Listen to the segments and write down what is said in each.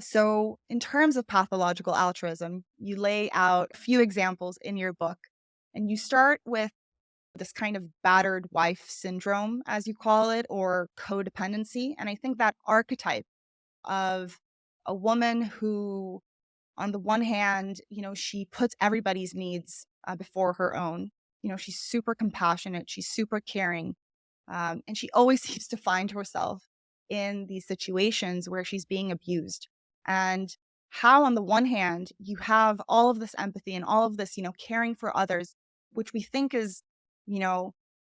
So, in terms of pathological altruism, you lay out a few examples in your book, and you start with this kind of battered wife syndrome, as you call it, or codependency. And I think that archetype of a woman who, on the one hand, she puts everybody's needs before her own. She's super compassionate, she's super caring, and she always seems to find herself in these situations where she's being abused. And how, on the one hand, you have all of this empathy and all of this, caring for others, which we think is, you know,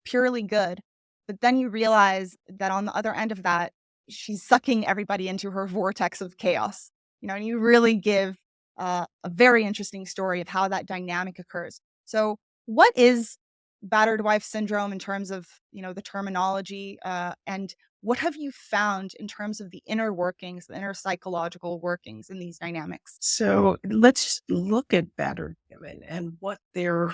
purely good. But then you realize that on the other end of that, she's sucking everybody into her vortex of chaos. And you really give a very interesting story of how that dynamic occurs. So, what is battered wife syndrome in terms of the terminology, and what have you found in terms of the inner workings, the inner psychological workings in these dynamics? So let's look at battered women and what they're,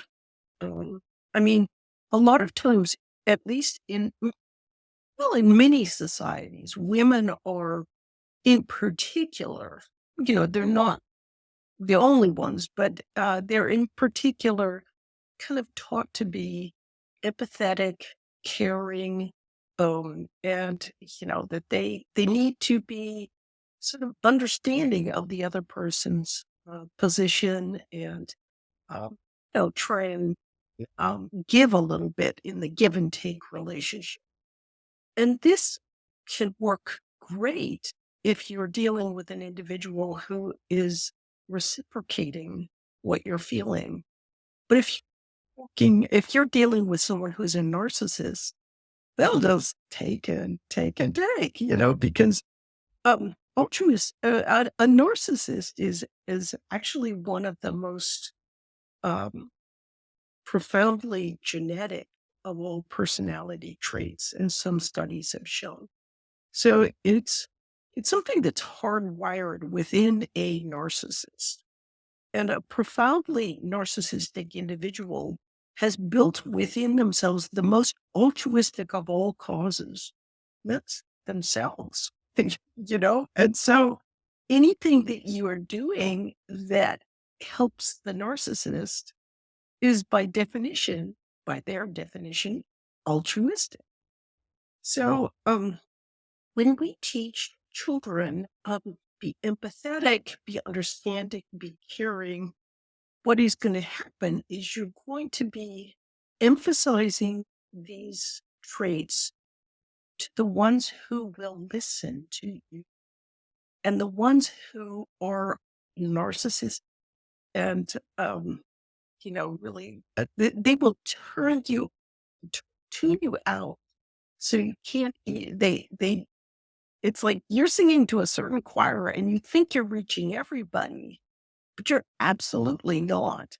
um, I mean, a lot of times, at least well, in many societies, women are in particular, they're not the only ones, but they're in particular kind of taught to be empathetic, caring, and that they need to be sort of understanding of the other person's position and try and give a little bit in the give and take relationship. And this can work great if you're dealing with an individual who is reciprocating what you're feeling. But if you're dealing with someone who's a narcissist, they'll just take and take, because altruist, a narcissist is actually one of the most um, profoundly genetic of all personality traits, and some studies have shown. So it's something that's hardwired within a narcissist. And a profoundly narcissistic individual has built within themselves the most altruistic of all causes. That's themselves. And so anything that you are doing that helps the narcissist is by their definition, altruistic. So when we teach children, be empathetic, be understanding, be caring, what is going to happen is you're going to be emphasizing these traits to the ones who will listen to you, and the ones who are narcissists and really they will t- tune you out. So you can't they it's like you're singing to a certain choir and you think you're reaching everybody, but you're absolutely not.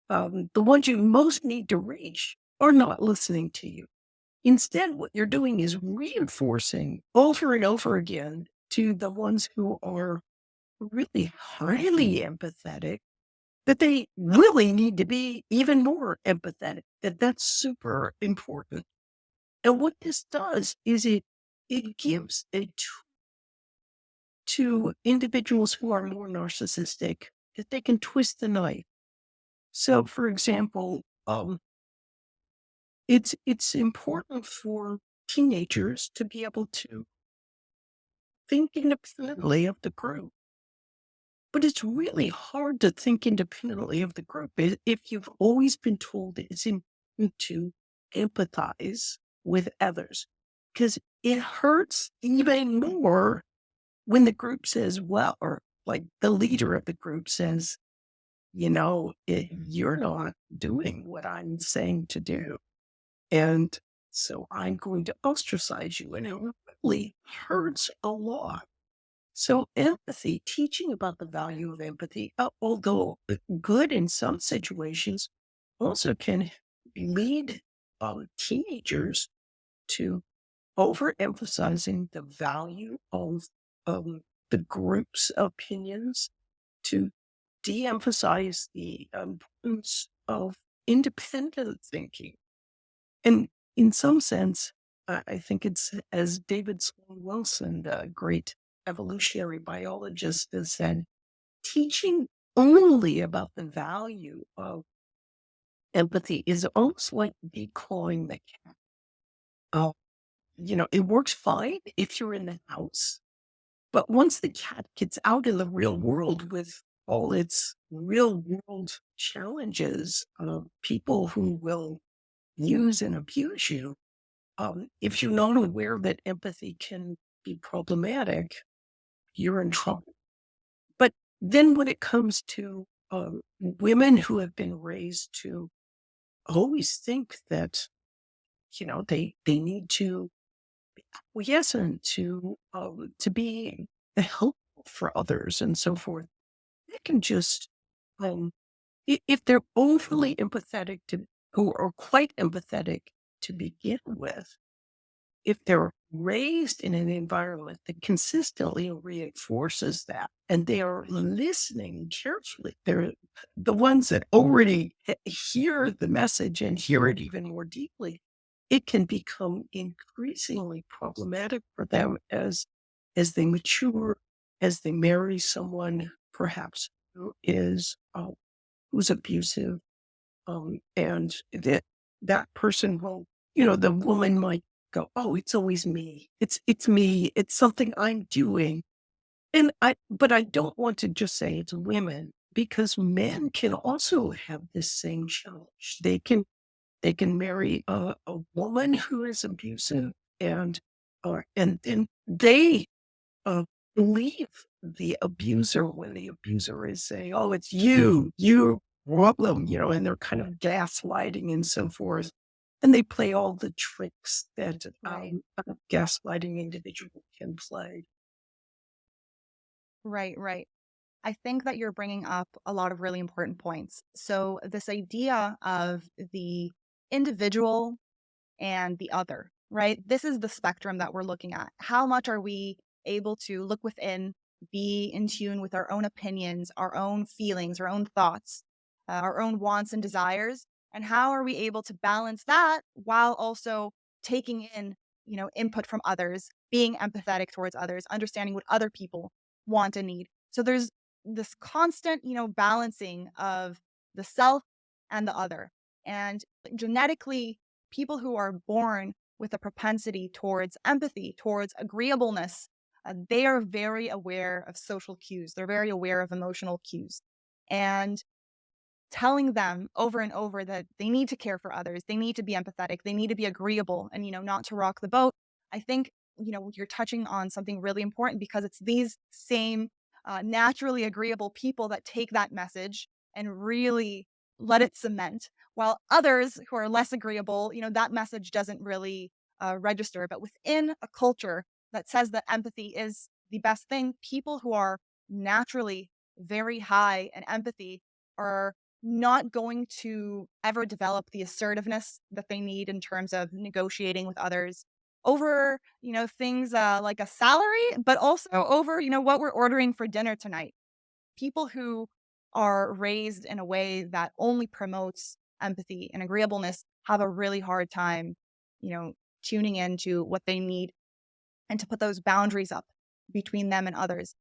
The ones you most need to reach are not listening to you. Instead, what you're doing is reinforcing over and over again to the ones who are really highly empathetic that they really need to be even more empathetic, that's super important. And what this does is it gives a to individuals who are more narcissistic that they can twist the knife. So, for example, it's important for teenagers to be able to think independently of the group, but it's really hard to think independently of the group if you've always been told it's important to empathize with others, because it hurts even more when the group says, well, or like the leader of the group says, you're not doing what I'm saying to do. And so I'm going to ostracize you. And it really hurts a lot. So empathy, teaching about the value of empathy, although good in some situations, also can lead teenagers to overemphasizing the value of the group's opinions, to de-emphasize the importance of independent thinking. And in some sense, I think it's as David Sloan Wilson, the great evolutionary biologists that said teaching only about the value of empathy is almost like declawing the cat. Uh, it works fine if you're in the house, but once the cat gets out in the real world with all its real world challenges, people who will use and abuse you, if you're not aware that empathy can be problematic, you're in trouble. But then when it comes to women who have been raised to always think that, they need to acquiescent to be helpful for others and so forth, they can just, um, if they're overly empathetic to, or quite empathetic to begin with, if they're raised in an environment that consistently reinforces that and they are listening carefully, they're the ones that already hear the message and hear it even more deeply. It can become increasingly problematic for them as they mature, as they marry someone perhaps who's abusive, and that person will, the woman might go, "Oh, it's always me. It's me. It's something I'm doing." But I don't want to just say it's women because men can also have this same challenge. They can marry a woman who is abusive and then they uh, believe the abuser when the abuser is saying, "Oh, it's you problem," and they're kind of gaslighting and so forth. And they play all the tricks that Right. a gaslighting individual can play. Right, right. I think that you're bringing up a lot of really important points. So, this idea of the individual and the other, right? This is the spectrum that we're looking at. How much are we able to look within, be in tune with our own opinions, our own feelings, our own thoughts, our own wants and desires? And how are we able to balance that while also taking in, input from others, being empathetic towards others, understanding what other people want and need? So there's this constant, balancing of the self and the other. And genetically, people who are born with a propensity towards empathy, towards agreeableness, they are very aware of social cues. They're very aware of emotional cues. And telling them over and over that they need to care for others, they need to be empathetic, they need to be agreeable and, not to rock the boat. I think, you're touching on something really important because it's these same naturally agreeable people that take that message and really let it cement, while others who are less agreeable, that message doesn't really register. But within a culture that says that empathy is the best thing, people who are naturally very high in empathy are not going to ever develop the assertiveness that they need in terms of negotiating with others over, things like a salary, but also over, what we're ordering for dinner tonight. People who are raised in a way that only promotes empathy and agreeableness have a really hard time, you know, tuning into what they need and to put those boundaries up between them and others.